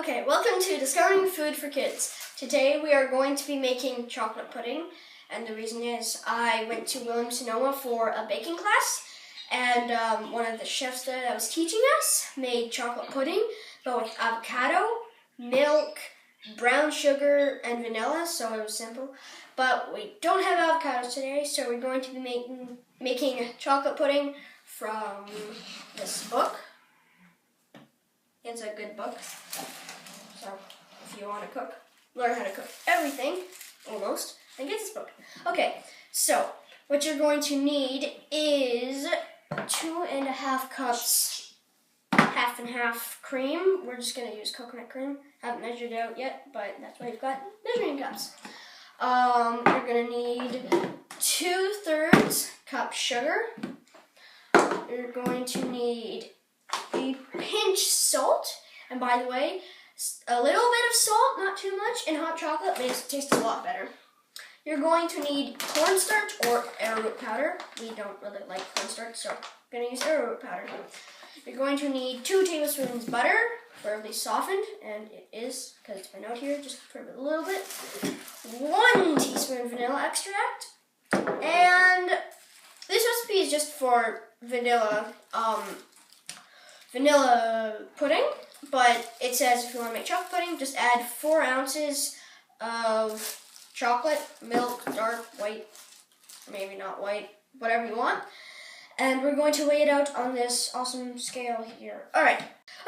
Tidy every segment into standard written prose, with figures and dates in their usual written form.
Okay, welcome to Discovering Food for Kids. Today we are going to be making chocolate pudding, and the reason is I went to Williams-Sonoma for a baking class, and one of the chefs that was teaching us made chocolate pudding, but with avocado, milk, brown sugar, and vanilla, so it was simple. But we don't have avocados today, so we're going to be making chocolate pudding from this book. It's a good book. So if you want to learn how to cook everything, almost, then get this book. Okay, so what you're going to need is 2.5 cups, half and half cream. We're just going to use coconut cream. Haven't measured it out yet, but that's why you've got measuring cups. You're going to need 2/3 cup sugar. You're going to need a pinch salt, and by the way, a little bit of salt, not too much, in hot chocolate makes it taste a lot better. You're going to need cornstarch or arrowroot powder. We don't really like cornstarch, so I'm going to use arrowroot powder. You're going to need 2 tablespoons butter, preferably softened, and it is, because it's been out here, just for a little bit. 1 teaspoon vanilla extract, and this recipe is just for vanilla pudding, but it says if you want to make chocolate pudding, just add 4 ounces of chocolate, milk, dark, white, maybe not white, whatever you want. And we're going to weigh it out on this awesome scale here. Alright,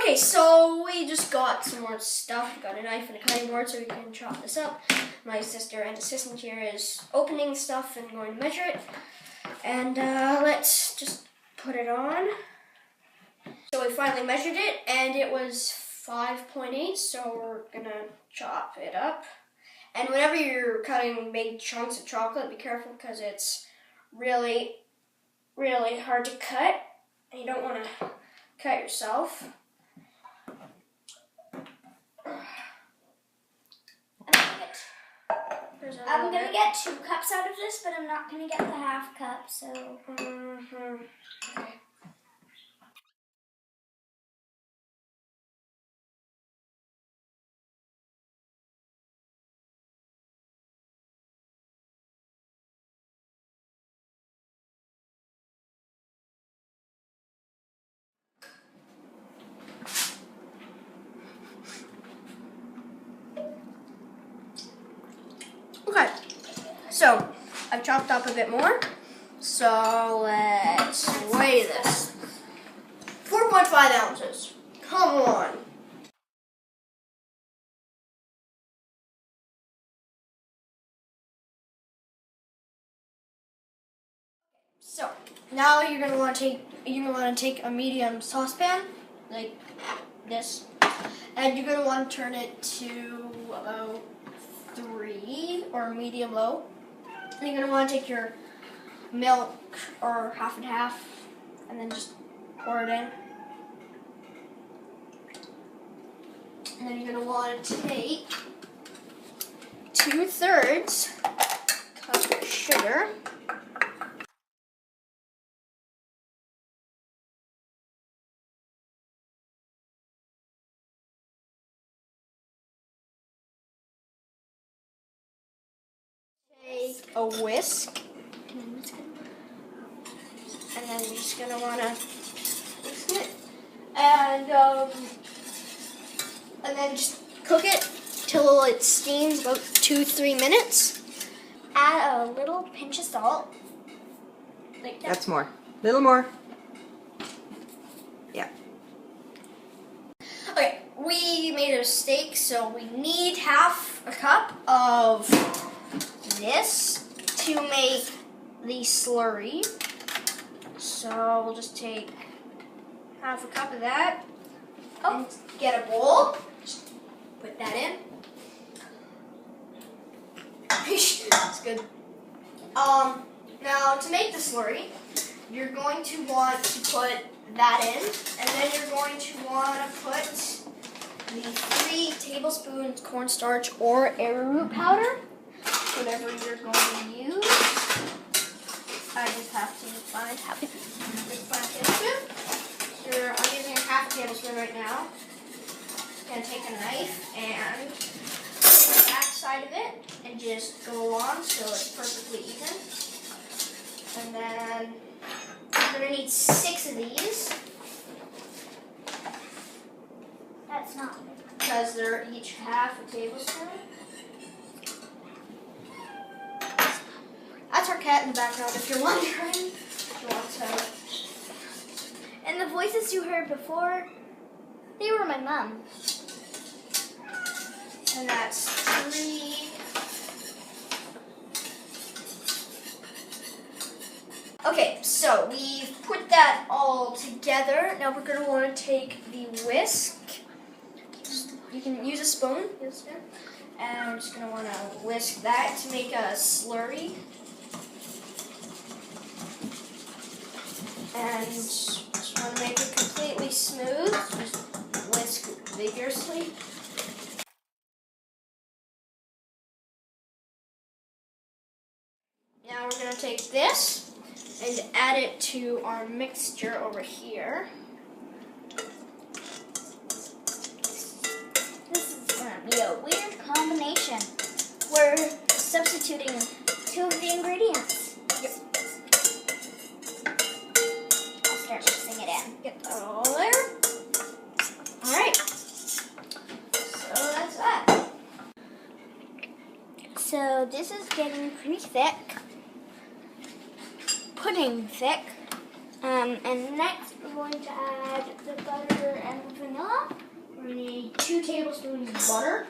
okay, so we just got some more stuff. We got a knife and a cutting board so we can chop this up. My sister and assistant here is opening stuff and going to measure it. And let's just put it on. So we finally measured it, and it was 5.8, so we're gonna chop it up. And whenever you're cutting big chunks of chocolate, be careful because it's really, really hard to cut, and you don't want to cut yourself. I'm going to get 2 cups out of this, but I'm not going to get the half cup, so... Okay. Okay, so I've chopped up a bit more, so let's weigh this. 4.5 ounces, come on. So now you're gonna want to take a medium saucepan like this, and you're gonna want to turn it to about 3 or medium low. And you're gonna want to take your milk or half and half, and then just pour it in. And then you're gonna want to take 2/3 cup of sugar. Take a whisk, and then you're just gonna wanna whisk it, and then just cook it till it steams about 2-3 minutes. Add a little pinch of salt. Like that. That's more. Little more. Yeah. Okay, we made a mistake, so we need half a cup of this to make the slurry. So we'll just take half a cup of that. And get a bowl. Just put that in. That's good. Now to make the slurry, you're going to want to put that in, and then you're going to want to put the 3 tablespoons cornstarch or arrowroot powder, whatever you're going to use. I just have to find half a tablespoon. I'm using a half a tablespoon right now. gonna take a knife and the back side of it and just go along so it's perfectly even. And then I'm gonna need 6 of these That's not good. because they're each half a tablespoon. That's our cat in the background if you're wondering. If you want to. And the voices you heard before, they were my mom. And that's 3. Okay, so we've put that all together. Now we're going to want to take the whisk. You can use a spoon. And we're just going to want to whisk that to make a slurry. And just want to make it completely smooth. Just whisk vigorously. Now we're going to take this and add it to our mixture over here. This is going to be a weird combination. We're substituting 2 of the ingredients. Yep. I'll start mixing it in. Get that all there. Alright. So that's that. So this is getting pretty thick. Pudding thick. And next we're going to add the butter and vanilla. We're going to need 2 tablespoons of butter.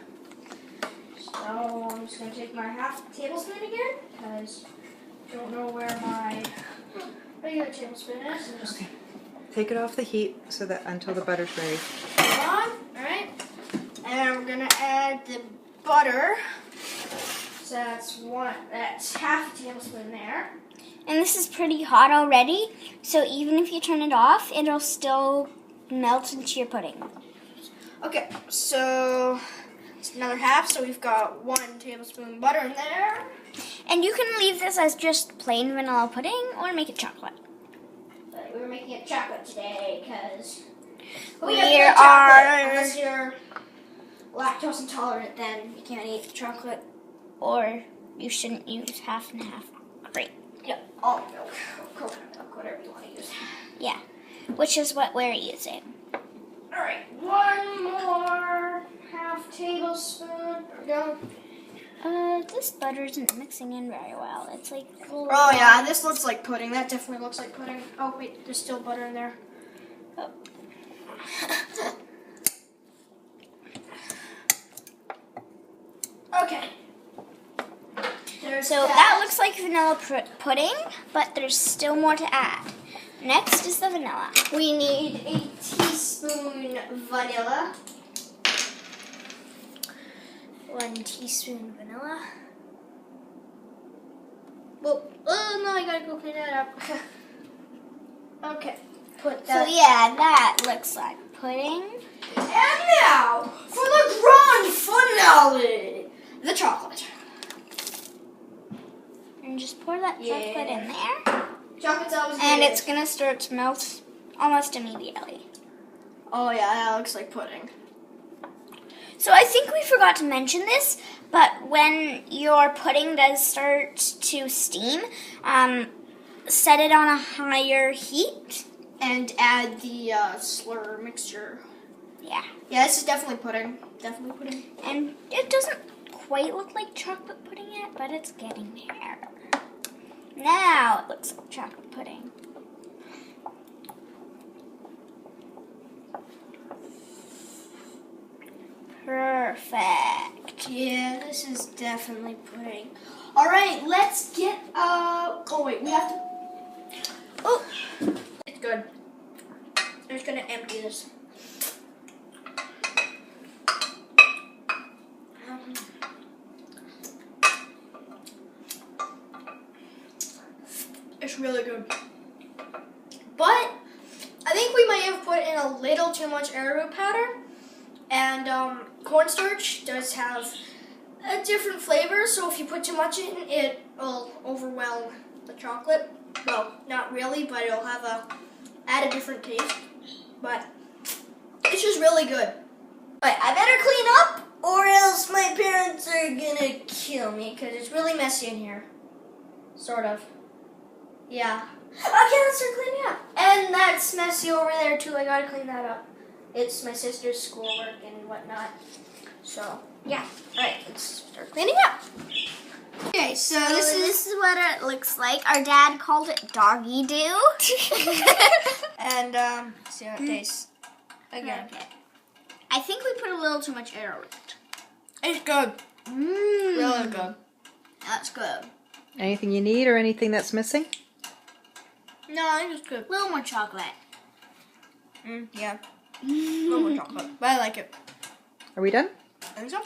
So I'm just going to take my half tablespoon again because I don't know where my regular tablespoon is. So just Take it off the heat so that until the butter's ready. put it on. Alright. And we're going to add the butter. So that's half a tablespoon there. And this is pretty hot already, so even if you turn it off, it'll still melt into your pudding. Okay, so it's another half, so we've got 1 tablespoon butter in there. And you can leave this as just plain vanilla pudding or make it chocolate. But we were making it chocolate today because We have are- Unless you're lactose intolerant, then you can't eat chocolate. Or you shouldn't use half and half. Great. Yep, almond milk, coconut milk, whatever you want to use. Yeah, which is what we're using. All right, 1 more half tablespoon. There we go. This butter isn't mixing in very well. It's like Oh yeah, this looks like pudding. That definitely looks like pudding. Oh wait, there's still butter in there. Oh. Okay. There's So that looks like vanilla pudding, but there's still more to add. Next is the vanilla. We need a teaspoon vanilla. 1 teaspoon vanilla. Well, oh no, I gotta go clean that up. Okay, put So that. yeah, that looks like pudding. And now for the grand finale, the chocolate. And just pour that Yeah. chocolate in there. Chocolate's always And good. it's gonna start to melt almost immediately. Oh yeah, that looks like pudding. So I think we forgot to mention this, but when your pudding does start to steam, set it on a higher heat. And add the slur mixture. Yeah. Yeah, this is definitely pudding. Definitely pudding. And it doesn't quite look like chocolate pudding yet, but it's getting there. Now it looks like chocolate pudding. Perfect. Yeah, this is definitely pudding. All right, let's get. Oh wait, we have to. Oh, it's good. I'm just gonna empty this. It's really good. But I think we might have put in a little too much arrowroot powder. And cornstarch does have a different flavor, so if you put too much in, it will overwhelm the chocolate. Well, not really, but it'll add a different taste. But it's just really good. Alright, I better clean up or else my parents are gonna kill me because it's really messy in here. Sort of. Yeah. Okay, let's start cleaning up. And that's messy over there too. I gotta clean that up. It's my sister's schoolwork and whatnot. So, yeah. Alright, let's start cleaning up. Okay, so This is what it looks like. Our dad called it Doggy Do. And, see how it tastes. Again. Okay. I think we put a little too much arrowroot. It's good. Mmm. Really good. That's good. Anything you need or anything that's missing? No, I think it's good. A little more chocolate. Yeah. A little more chocolate. But I like it. Are we done? I think so.